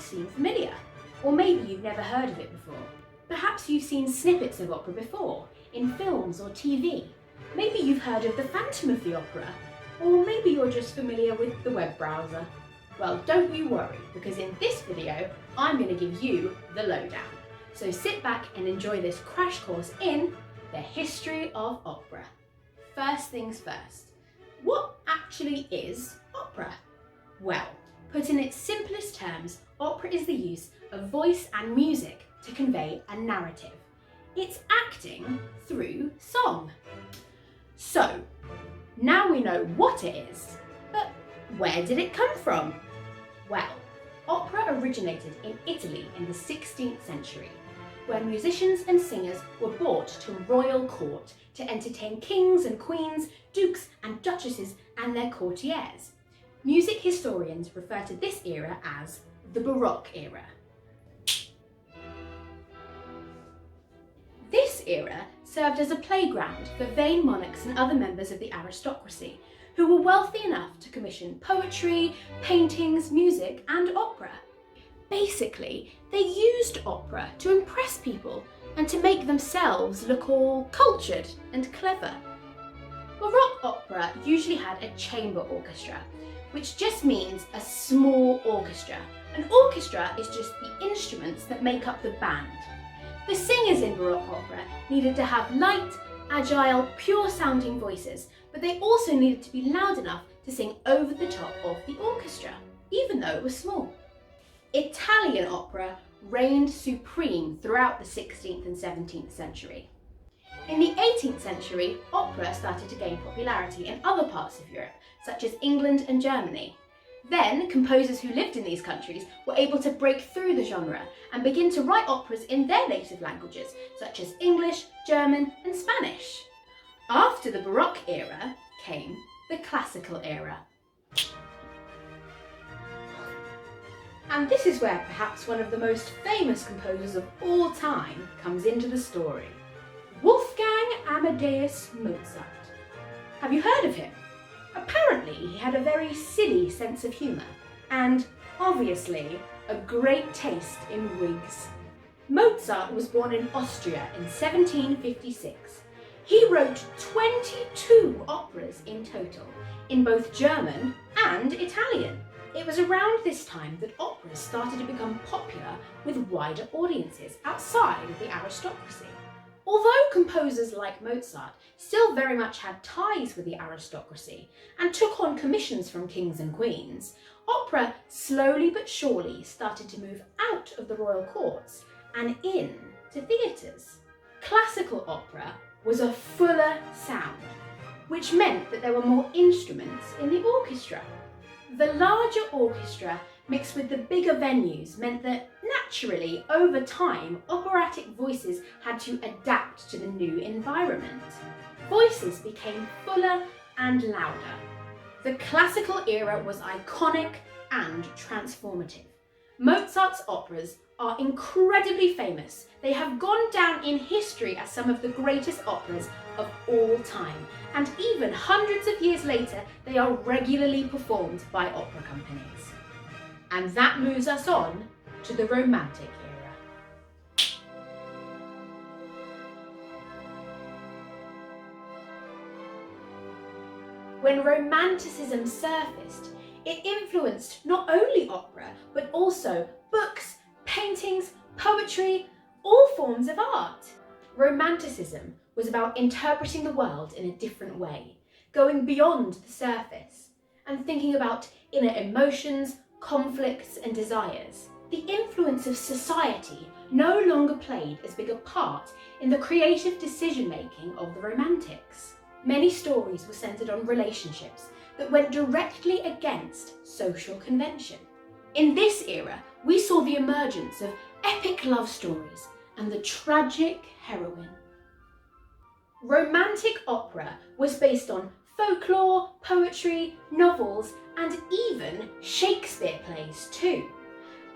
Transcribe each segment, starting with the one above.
seem familiar, or maybe you've never heard of it before. Perhaps you've seen snippets of opera before, in films or TV. Maybe you've heard of the Phantom of the Opera, or maybe you're just familiar with the web browser. Well, don't you worry, because in this video, I'm going to give you the lowdown. So sit back and enjoy this crash course in the history of opera. First things first, what actually is opera? Well, put in its simplest terms, opera is the use of voice and music to convey a narrative. It's acting through song. So, now we know what it is, but where did it come from? Well, opera originated in Italy in the 16th century, where musicians and singers were brought to royal court to entertain kings and queens, dukes and duchesses and their courtiers. Music historians refer to this era as the Baroque era. This era served as a playground for vain monarchs and other members of the aristocracy who were wealthy enough to commission poetry, paintings, music and opera. Basically, they used opera to impress people and to make themselves look all cultured and clever. Baroque opera usually had a chamber orchestra, which just means a small orchestra. An orchestra is just the instruments that make up the band. The singers in Baroque opera needed to have light, agile, pure-sounding voices, but they also needed to be loud enough to sing over the top of the orchestra, even though it was small. Italian opera reigned supreme throughout the 16th and 17th century. In the 18th century, opera started to gain popularity in other parts of Europe, such as England and Germany. Then, composers who lived in these countries were able to break through the genre and begin to write operas in their native languages, such as English, German and Spanish. After the Baroque era came the Classical era. And this is where perhaps one of the most famous composers of all time comes into the story. Wolfgang Amadeus Mozart. Have you heard of him? Apparently he had a very silly sense of humour and, obviously, a great taste in wigs. Mozart was born in Austria in 1756. He wrote 22 operas in total, in both German and Italian. It was around this time that operas started to become popular with wider audiences outside of the aristocracy. Although composers like Mozart still very much had ties with the aristocracy and took on commissions from kings and queens, opera slowly but surely started to move out of the royal courts and in to theatres. Classical opera was a fuller sound, which meant that there were more instruments in the orchestra. The larger orchestra mixed with the bigger venues meant that, naturally, over time, operatic voices had to adapt to the new environment. Voices became fuller and louder. The classical era was iconic and transformative. Mozart's operas are incredibly famous. They have gone down in history as some of the greatest operas of all time, and even hundreds of years later, they are regularly performed by opera companies. And that moves us on to the Romantic era. When Romanticism surfaced, it influenced not only opera, but also books, paintings, poetry, all forms of art. Romanticism was about interpreting the world in a different way, going beyond the surface, and thinking about inner emotions, conflicts and desires. The influence of society no longer played as big a part in the creative decision-making of the Romantics. Many stories were centred on relationships that went directly against social convention. In this era, we saw the emergence of epic love stories and the tragic heroine. Romantic opera was based on folklore, poetry, novels, and even Shakespeare plays too.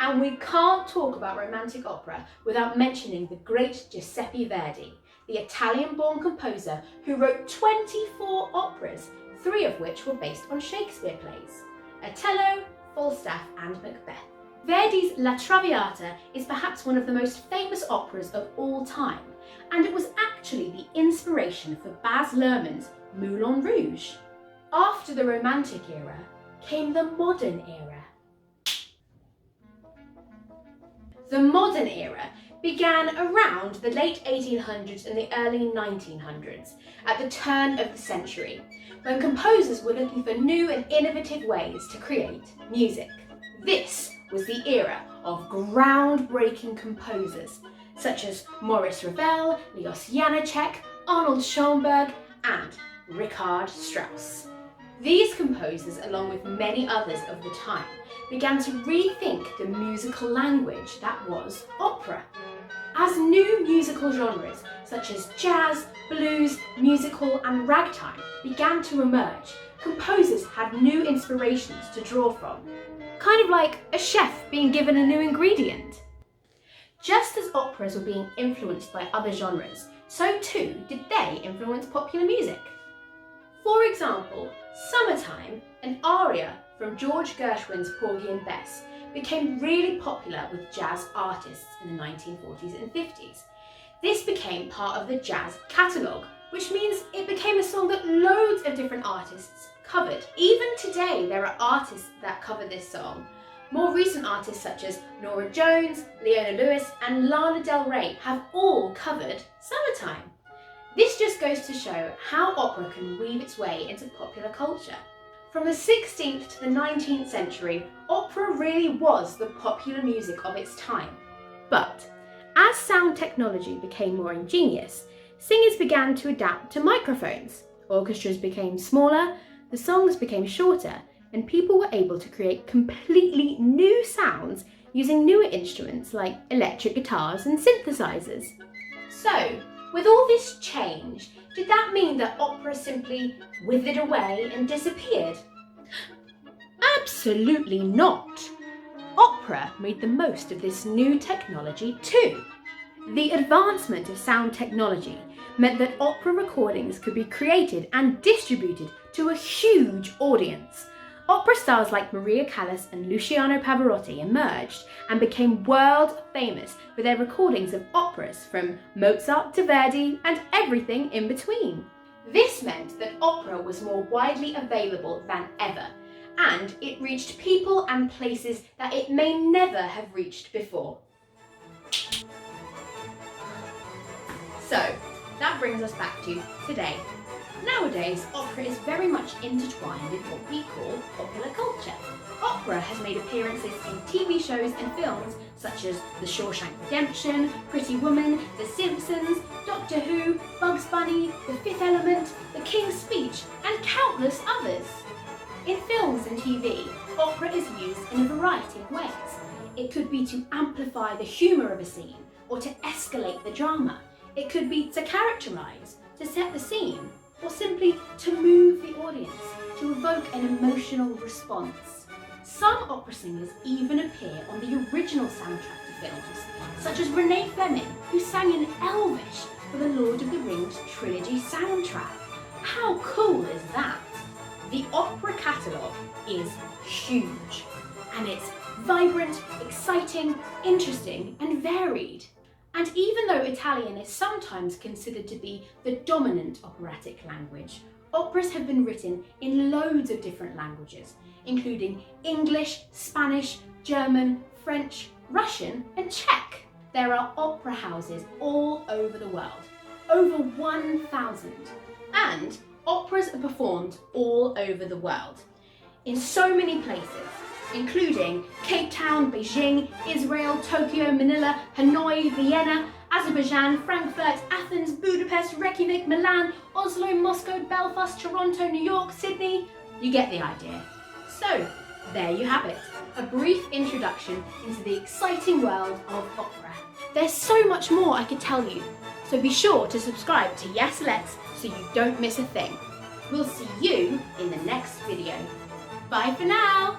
And we can't talk about romantic opera without mentioning the great Giuseppe Verdi, the Italian-born composer who wrote 24 operas, 3 of which were based on Shakespeare plays: Otello, Falstaff and Macbeth. Verdi's La Traviata is perhaps one of the most famous operas of all time, and it was actually the inspiration for Baz Luhrmann's Moulin Rouge. After the Romantic era came the Modern era. The Modern era began around the late 1800s and the early 1900s, at the turn of the century, when composers were looking for new and innovative ways to create music. This was the era of groundbreaking composers such as Maurice Ravel, Leoš Janáček, Arnold Schoenberg, and Richard Strauss. These composers, along with many others of the time, began to rethink the musical language that was opera. As new musical genres such as jazz, blues, musical, and ragtime began to emerge, composers had new inspirations to draw from. Kind of like a chef being given a new ingredient. Just as operas were being influenced by other genres, so too did they influence popular music. For example, Summertime, an aria from Georg Gershwin's Porgy and Bess, became really popular with jazz artists in the 1940s and 50s. This became part of the jazz catalogue, which means it became a song that loads of different artists covered. Even today, there are artists that cover this song. More recent artists such as Norah Jones, Leona Lewis, and Lana Del Rey have all covered Summertime. This just goes to show how opera can weave its way into popular culture. From the 16th to the 19th century, opera really was the popular music of its time. But as sound technology became more ingenious, singers began to adapt to microphones. Orchestras became smaller, the songs became shorter, and people were able to create completely new sounds using newer instruments like electric guitars and synthesizers. So, with all this change, did that mean that opera simply withered away and disappeared? Absolutely not! Opera made the most of this new technology too. The advancement of sound technology meant that opera recordings could be created and distributed to a huge audience. Opera stars like Maria Callas and Luciano Pavarotti emerged and became world famous for their recordings of operas from Mozart to Verdi and everything in between. This meant that opera was more widely available than ever, and it reached people and places that it may never have reached before. So, that brings us back to today. Nowadays, opera is very much intertwined in what we call popular culture. Opera has made appearances in TV shows and films such as The Shawshank Redemption, Pretty Woman, The Simpsons, Doctor Who, Bugs Bunny, The Fifth Element, The King's Speech, and countless others. In films and TV, opera is used in a variety of ways. It could be to amplify the humour of a scene, or to escalate the drama. It could be to characterise, to set the scene, or simply to move the audience, to evoke an emotional response. Some opera singers even appear on the original soundtrack to films, such as Renee Fleming, who sang in Elvish for the Lord of the Rings trilogy soundtrack. How cool is that? The opera catalogue is huge, and it's vibrant, exciting, interesting, and varied. And even though Italian is sometimes considered to be the dominant operatic language, operas have been written in loads of different languages, including English, Spanish, German, French, Russian, and Czech. There are opera houses all over the world, over 1,000, and operas are performed all over the world, in so many places, including Cape Town, Beijing, Israel, Tokyo, Manila, Hanoi, Vienna, Azerbaijan, Frankfurt, Athens, Budapest, Reykjavik, Milan, Oslo, Moscow, Belfast, Toronto, New York, Sydney. You get the idea. So, there you have it, a brief introduction into the exciting world of opera. There's so much more I could tell you, so be sure to subscribe to Yes Let's so you don't miss a thing. We'll see you in the next video. Bye for now!